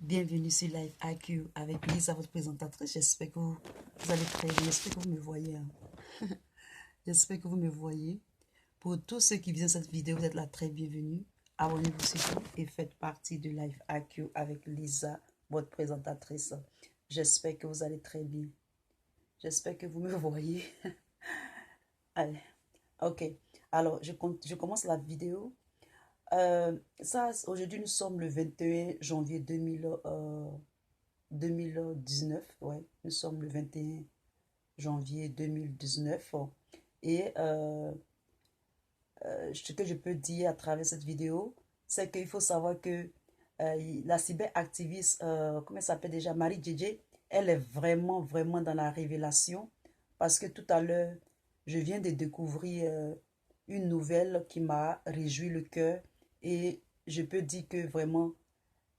Bienvenue sur Live IQ avec Lisa, votre présentatrice. J'espère que vous allez très bien. J'espère que vous me voyez. J'espère que vous me voyez. Pour tous ceux qui viennent cette vidéo, vous êtes la très bienvenue. Abonnez-vous surtout et faites partie de Live IQ avec Lisa, votre présentatrice. J'espère que vous allez très bien. J'espère que vous me voyez. Allez, ok. Alors, je commence la vidéo. Aujourd'hui, nous sommes le 21 janvier 2019. Ouais, nous sommes le 21 janvier 2019. Et ce que je peux dire à travers cette vidéo, c'est qu'il faut savoir que la cyberactiviste, comment elle s'appelle déjà, Marie Djedje, elle est vraiment, vraiment dans la révélation. Parce que tout à l'heure, je viens de découvrir une nouvelle qui m'a réjoui le cœur. Et je peux dire que vraiment,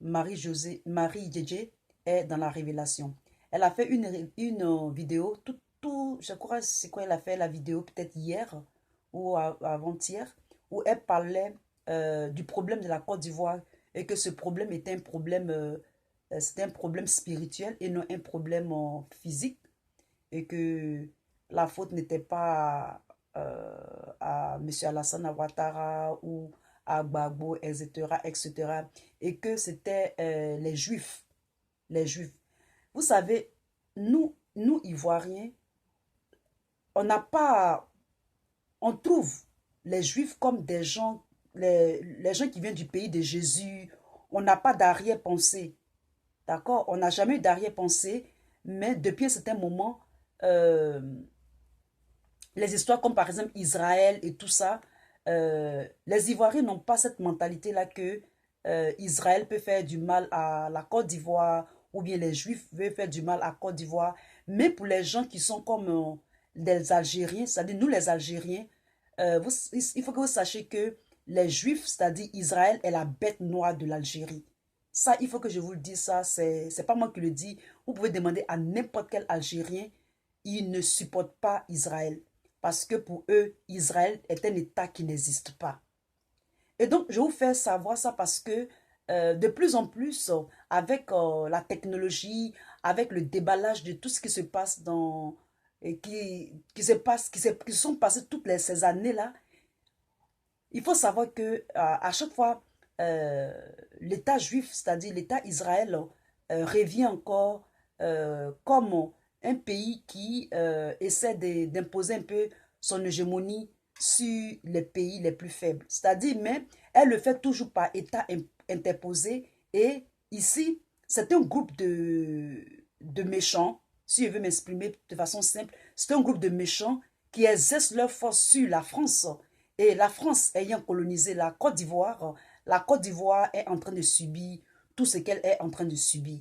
Marie Djedje est dans la révélation. Elle a fait une vidéo, je crois, c'est quoi elle a fait la vidéo, peut-être hier ou avant-hier, où elle parlait du problème de la Côte d'Ivoire et que ce problème était c'était un problème spirituel et non un problème physique et que la faute n'était pas à M. Alassane Ouattara ou à Gbagbo, etc., etc., et que c'était les Juifs. Les Juifs. Vous savez, nous Ivoiriens, on n'a pas... On trouve les Juifs comme des gens, les gens qui viennent du pays de Jésus. On n'a pas d'arrière-pensée. D'accord? On n'a jamais eu d'arrière-pensée, mais depuis un certain moment, euh, les histoires comme par exemple Israël et tout ça, les Ivoiriens n'ont pas cette mentalité-là que Israël peut faire du mal à la Côte d'Ivoire ou bien les Juifs veulent faire du mal à la Côte d'Ivoire. Mais pour les gens qui sont comme des Algériens, c'est-à-dire nous les Algériens, il faut que vous sachiez que les Juifs, c'est-à-dire Israël, est la bête noire de l'Algérie. Ça, il faut que je vous le dise, ça, c'est pas moi qui le dis. Vous pouvez demander à n'importe quel Algérien, ils ne supportent pas Israël. Parce que pour eux, Israël est un État qui n'existe pas. Et donc, je vous fais savoir ça parce que de plus en plus, avec la technologie, avec le déballage de tout ce qui se passe qui se sont passées ces années-là, il faut savoir que à chaque fois, euh, l'État juif, c'est-à-dire l'État Israël, revient encore comme un pays qui essaie d'imposer un peu son hégémonie sur les pays les plus faibles. C'est-à-dire, mais elle le fait toujours par État interposé. Et ici, c'est un groupe de méchants, si je veux m'exprimer de façon simple, c'est un groupe de méchants qui exercent leur force sur la France. Et la France ayant colonisé la Côte d'Ivoire est en train de subir tout ce qu'elle est en train de subir.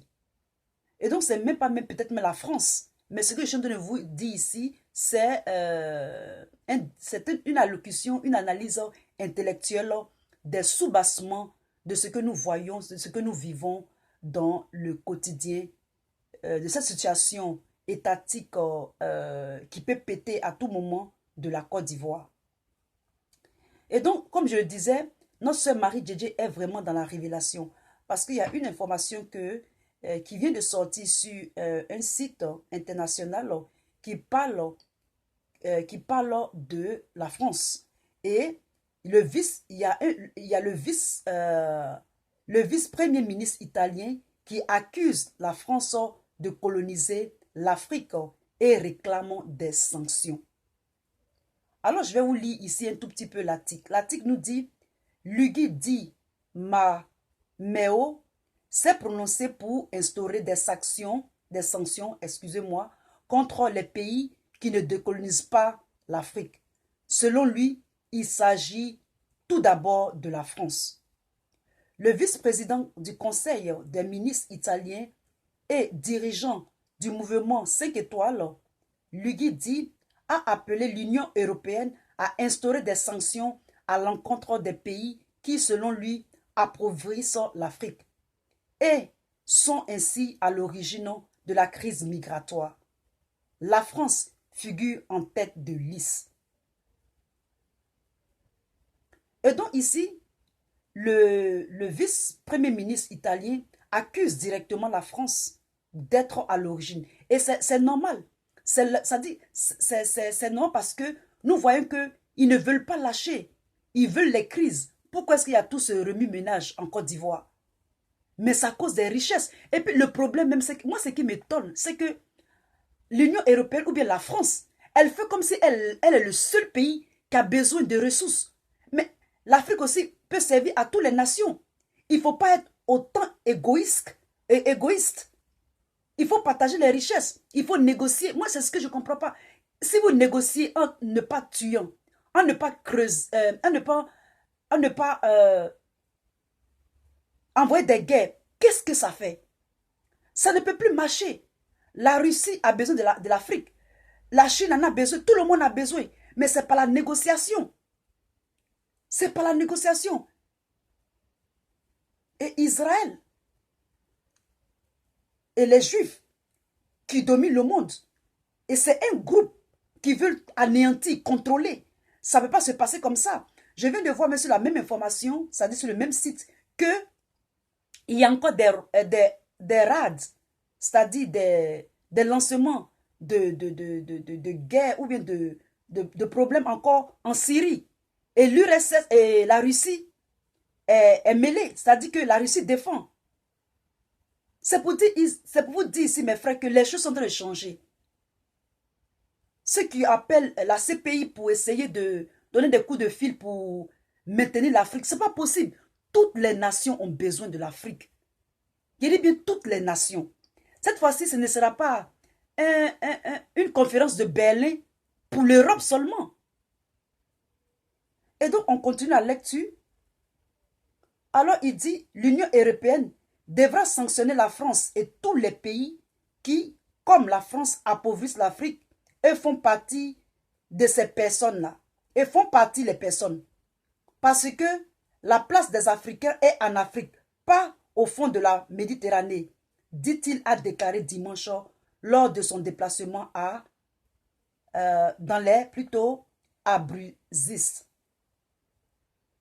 Et donc, c'est même pas même peut-être même la France. Mais ce que je suis en train de vous dire ici, c'est une allocution, une analyse intellectuelle des sous-bassements de ce que nous voyons, de ce que nous vivons dans le quotidien, de cette situation étatique qui peut péter à tout moment de la Côte d'Ivoire. Et donc, comme je le disais, notre sœur Marie Djedje est vraiment dans la révélation. Parce qu'il y a une information qui vient de sortir sur un site international qui parle de la France. Et il y a le vice-premier ministre italien qui accuse la France de coloniser l'Afrique et réclame des sanctions. Alors, je vais vous lire ici un tout petit peu l'article. L'article nous dit, Lugui Di Meo s'est prononcé pour instaurer des sanctions, excusez-moi, contre les pays qui ne décolonisent pas l'Afrique. Selon lui, il s'agit tout d'abord de la France. Le vice-président du Conseil des ministres italiens et dirigeant du mouvement 5 étoiles, Lugui Di a appelé l'Union européenne à instaurer des sanctions à l'encontre des pays qui, selon lui, appauvrissent l'Afrique et sont ainsi à l'origine de la crise migratoire. La France figure en tête de liste. Et donc ici, le vice-premier ministre italien accusent directement la France d'être à l'origine. Et c'est normal. C'est normal parce que nous voyons qu'ils ne veulent pas lâcher. Ils veulent les crises. Pourquoi est-ce qu'il y a tout ce remue-ménage en Côte d'Ivoire? Mais ça cause des richesses. Et puis le problème même, c'est que moi, ce qui m'étonne, c'est que l'Union européenne ou bien la France, elle fait comme si elle est le seul pays qui a besoin de ressources. Mais l'Afrique aussi peut servir à toutes les nations. Il ne faut pas être autant égoïste et égoïste. Il faut partager les richesses. Il faut négocier. Moi, c'est ce que je ne comprends pas. Si vous négociez en ne pas tuant, en ne pas creuser, en ne pas envoyer des guerres, qu'est-ce que ça fait? Ça ne peut plus marcher. La Russie a besoin de l'Afrique. La Chine en a besoin. Tout le monde a besoin. Mais ce n'est pas la négociation. Ce n'est pas la négociation. Et Israël et les Juifs qui dominent le monde. Et c'est un groupe qui veut anéantir, contrôler. Ça ne peut pas se passer comme ça. Je viens de voir même sur la même information, ça dit sur le même site, qu'il y a encore des raids, c'est-à-dire des lancements de guerre ou bien de problèmes encore en Syrie. Et l'URSS et la Russie est mêlée, c'est-à-dire que la Russie défend. C'est pour vous dire ici, mes frères, que les choses sont en train de changer. Ceux qui appellent la CPI pour essayer de donner des coups de fil pour maintenir l'Afrique, ce n'est pas possible. Toutes les nations ont besoin de l'Afrique. Je dis bien toutes les nations. Cette fois-ci, ce ne sera pas une conférence de Berlin pour l'Europe seulement. Et donc, on continue la lecture. Alors, il dit, l'Union européenne devra sanctionner la France et tous les pays qui, comme la France, appauvrissent l'Afrique et font partie de ces personnes-là. Et font partie les personnes. Parce que la place des Africains est en Afrique, pas au fond de la Méditerranée, dit-il, a déclaré dimanche lors de son déplacement à Bruxelles.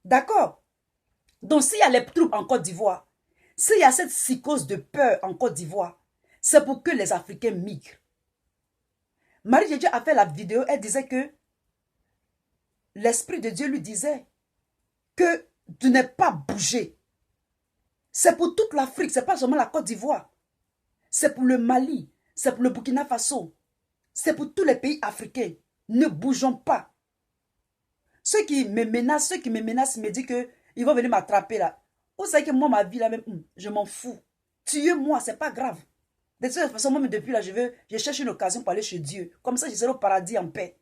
D'accord? Donc, s'il y a les troubles en Côte d'Ivoire, s'il y a cette psychose de peur en Côte d'Ivoire, c'est pour que les Africains migrent. Marie-Jésus a fait la vidéo, elle disait que l'Esprit de Dieu lui disait que tu n'es pas bougé. C'est pour toute l'Afrique, ce n'est pas seulement la Côte d'Ivoire. C'est pour le Mali, c'est pour le Burkina Faso, c'est pour tous les pays africains. Ne bougeons pas. Ceux qui me menacent me disent qu'ils vont venir m'attraper là. Vous savez que moi, ma vie là même, je m'en fous. Tuez-moi, c'est pas grave. De toute façon, moi, depuis là, je cherche une occasion pour aller chez Dieu. Comme ça, je serai au paradis en paix.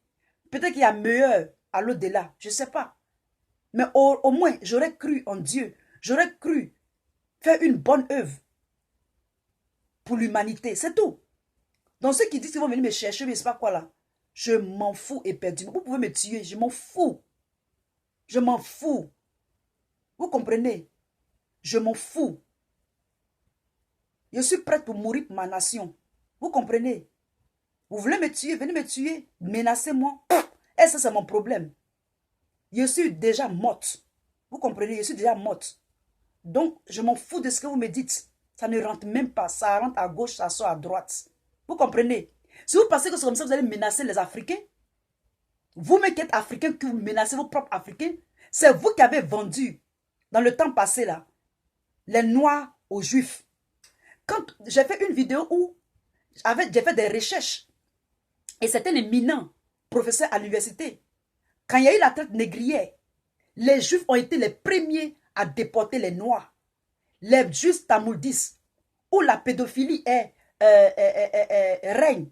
Peut-être qu'il y a meilleur à l'au-delà, je ne sais pas. Mais au moins, j'aurais cru en Dieu. J'aurais cru faire une bonne œuvre pour l'humanité. C'est tout. Donc, ceux qui disent qu'ils vont venir me chercher, mais c'est pas quoi là. Je m'en fous éperdument. Vous pouvez me tuer, je m'en fous. Je m'en fous. Vous comprenez? Je m'en fous. Je suis prête pour mourir pour ma nation. Vous comprenez? Vous voulez me tuer, venez me tuer. Menacez-moi. Et ça, c'est mon problème. Je suis déjà morte. Vous comprenez? Je suis déjà morte. Donc, je m'en fous de ce que vous me dites. Ça ne rentre même pas. Ça rentre à gauche, ça sort à droite. Vous comprenez? Si vous pensez que c'est comme ça, vous allez menacer les Africains. Vous-même qui êtes Africain, que vous menacez vos propres Africains. C'est vous qui avez vendu, dans le temps passé là, les Noirs aux Juifs. Quand j'ai fait une vidéo où j'ai fait des recherches, et c'était les éminents professeurs à l'université. Quand il y a eu la traite négrière, les Juifs ont été les premiers à déporter les Noirs. Les Juifs tamoudis, où la pédophilie règne,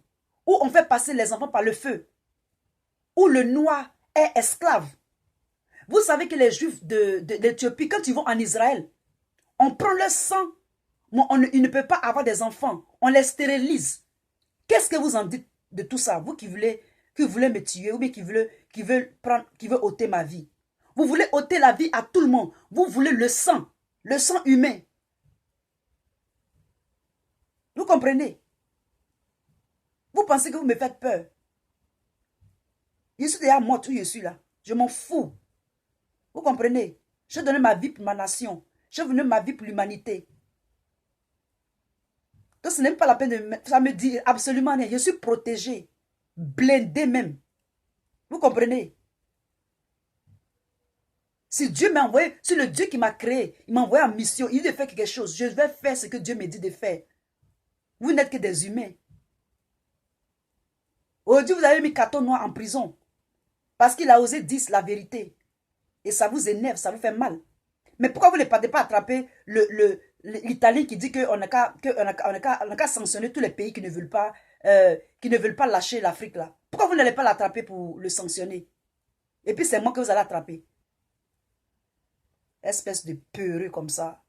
où on fait passer les enfants par le feu, où le Noir est esclave. Vous savez que les Juifs d'Éthiopie, quand ils vont en Israël, on prend leur sang, mais ils ne peuvent pas avoir des enfants. On les stérilise. Qu'est-ce que vous en dites de tout ça? Vous qui voulez me tuer ou bien qui veut ôter ma vie. Vous voulez ôter la vie à tout le monde. Vous voulez le sang humain. Vous comprenez? Vous pensez que vous me faites peur? Je suis déjà morte où je suis là. Je m'en fous. Vous comprenez? Je donne ma vie pour ma nation. Je donne ma vie pour l'humanité. Donc, ce n'est même pas la peine de... Ça me dit absolument rien. Je suis protégé, blindé même. Vous comprenez? Si Dieu m'a envoyé, si le Dieu qui m'a créé, il m'a envoyé en mission, il dit de faire quelque chose, je vais faire ce que Dieu me dit de faire. Vous n'êtes que des humains. Aujourd'hui, vous avez mis Carton Noir en prison parce qu'il a osé dire la vérité. Et ça vous énerve, ça vous fait mal. Mais pourquoi vous ne partez pas attraper l'Italien qui dit qu'on n'a qu'à sanctionner tous les pays qui ne veulent pas lâcher l'Afrique là? Pourquoi vous n'allez pas l'attraper pour le sanctionner? Et puis c'est moi que vous allez attraper. Espèce de peureux comme ça.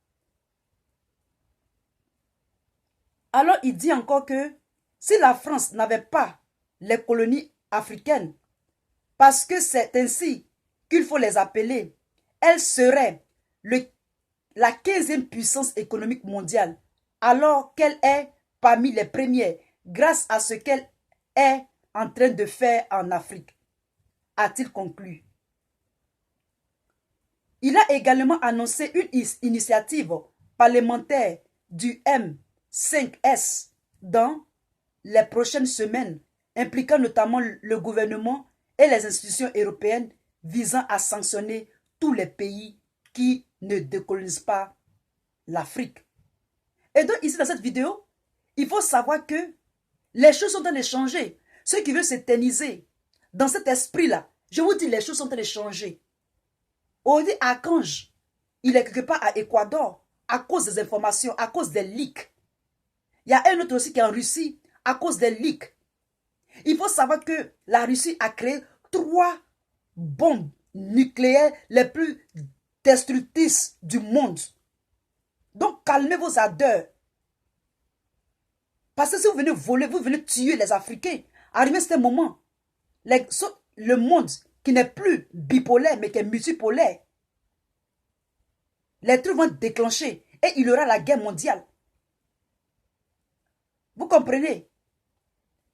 Alors il dit encore que si la France n'avait pas les colonies africaines, parce que c'est ainsi qu'il faut les appeler, elle serait la 15e puissance économique mondiale, alors qu'elle est parmi les premières, grâce à ce qu'elle est en train de faire en Afrique, a-t-il conclu. Il a également annoncé une initiative parlementaire du M5S dans les prochaines semaines, impliquant notamment le gouvernement et les institutions européennes visant à sanctionner tous les pays qui ne décolonisent pas l'Afrique. Et donc ici dans cette vidéo, il faut savoir que les choses sont en train de changer. Ceux qui veulent s'éterniser dans cet esprit-là, je vous dis, les choses sont en train de changer. Aujourd'hui, Archange, il est quelque part à Équateur à cause des informations, à cause des leaks. Il y a un autre aussi qui est en Russie à cause des leaks. Il faut savoir que la Russie a créé 3 bombes nucléaires les plus destructrices du monde. Donc, calmez vos ardeurs. Parce que si vous venez voler, vous venez tuer les Africains. Arrivé à ce moment, le monde qui n'est plus bipolaire, mais qui est multipolaire, les trucs vont déclencher et il y aura la guerre mondiale. Vous comprenez?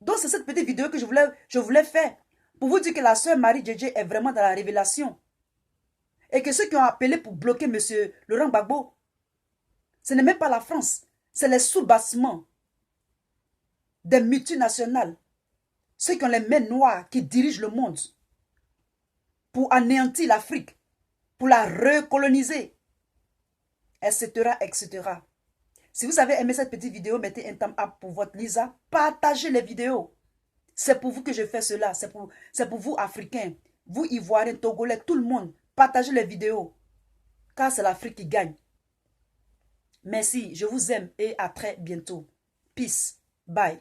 Donc, c'est cette petite vidéo que je voulais faire pour vous dire que la sœur Marie Djedje est vraiment dans la révélation. Et que ceux qui ont appelé pour bloquer M. Laurent Gbagbo, ce n'est même pas la France, c'est les sous-bassements des multinationales, ceux qui ont les mains noires, qui dirigent le monde pour anéantir l'Afrique, pour la recoloniser, etc., etc. Si vous avez aimé cette petite vidéo, mettez un thumb up pour votre Lisa. Partagez les vidéos. C'est pour vous que je fais cela. C'est pour vous, Africains, vous, Ivoiriens, Togolais, tout le monde. Partagez les vidéos. Car c'est l'Afrique qui gagne. Merci, je vous aime et à très bientôt. Peace. Bye.